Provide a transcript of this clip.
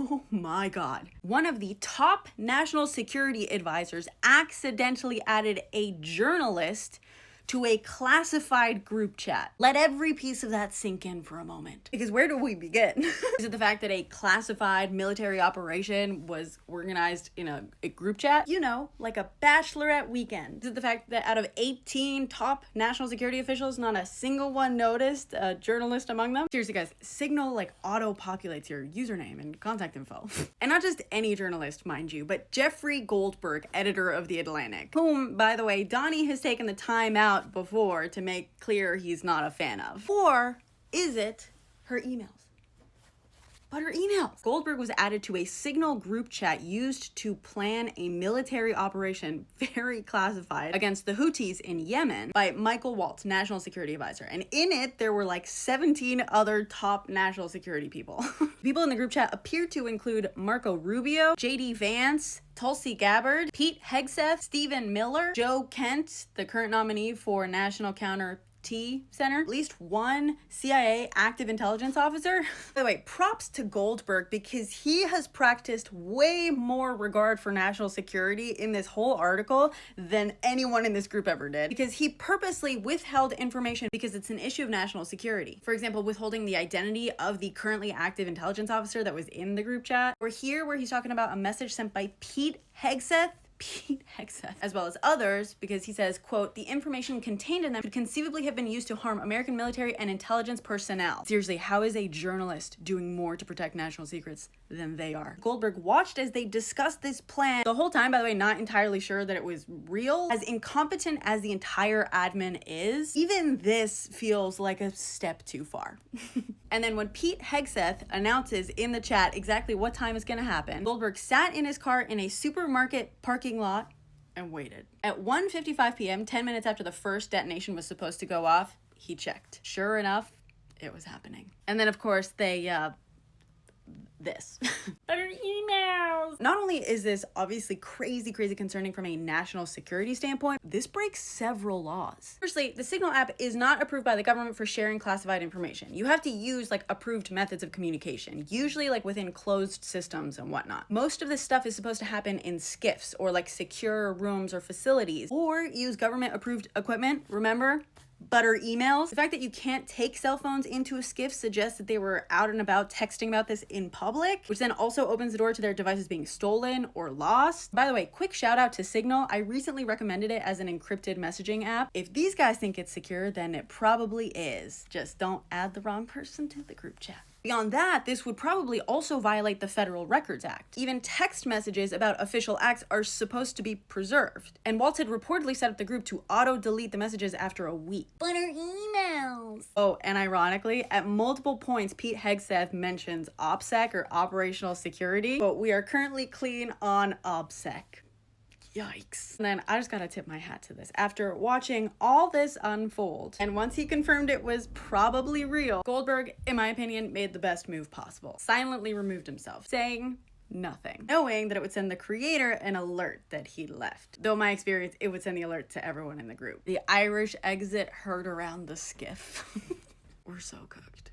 Oh my God. One of the top national security advisors accidentally added a journalist to a classified group chat. Let every piece of that sink in for a moment. Because where do we begin? Is it the fact that a classified military operation was organized in a group chat? You know, like a bachelorette weekend. Is it the fact that out of 18 top national security officials, not a single one noticed a journalist among them? Seriously guys, Signal like auto-populates your username and contact info. And not just any journalist, mind you, but Jeffrey Goldberg, editor of The Atlantic, whom, by the way, Donnie has taken the time out before to make clear he's not a fan of. Or is it her emails? But her emails. Goldberg was added to a Signal group chat used to plan a military operation, very classified, against the Houthis in Yemen by Michael Waltz, national security advisor. And in it, there were like 17 other top national security people. People in the group chat appear to include Marco Rubio, JD Vance, Tulsi Gabbard, Pete Hegseth, Stephen Miller, Joe Kent, the current nominee for National Counter T Center, at least one CIA active intelligence officer. By the way, props to Goldberg because he has practiced way more regard for national security in this whole article than anyone in this group ever did, because he purposely withheld information because it's an issue of national security. For example, withholding the identity of the currently active intelligence officer that was in the group chat. Or here where he's talking about a message sent by Pete Hegseth, as well as others, because he says, quote, the information contained in them could conceivably have been used to harm American military and intelligence personnel. Seriously, how is a journalist doing more to protect national secrets than they are? Goldberg watched as they discussed this plan, the whole time, by the way, not entirely sure that it was real. As incompetent as the entire admin is, even this feels like a step too far. And then when Pete Hegseth announces in the chat exactly what time is going to happen, Goldberg sat in his car in a supermarket parking lot and waited. At 1:55 p.m., 10 minutes after the first detonation was supposed to go off, he checked. Sure enough, it was happening. And then, of course, this. Better emails. Not only is this obviously crazy concerning from a national security standpoint, this breaks several laws. Firstly, the Signal app is not approved by the government for sharing classified information. You have to use like approved methods of communication, usually like within closed systems and whatnot. Most of this stuff is supposed to happen in SCIFs or like secure rooms or facilities, or use government approved equipment. Remember? Butter emails. The fact that you can't take cell phones into a SCIF suggests that they were out and about texting about this in public, which then also opens the door to their devices being stolen or lost. By the way, quick shout out to Signal. I recently recommended it as an encrypted messaging app. If these guys think it's secure, then it probably is. Just don't add the wrong person to the group chat. Beyond that, this would probably also violate the Federal Records Act. Even text messages about official acts are supposed to be preserved. And Waltz had reportedly set up the group to auto-delete the messages after a week. But her emails! Oh, and ironically, at multiple points, Pete Hegseth mentions OPSEC or Operational Security, but we are currently clean on OPSEC. Yikes. And then I just gotta tip my hat to this. After watching all this unfold, and once he confirmed it was probably real, Goldberg, in my opinion, made the best move possible. Silently removed himself, saying nothing, knowing that it would send the creator an alert that he left. Though in my experience, it would send the alert to everyone in the group. The Irish exit heard around the SCIF. We're so cooked.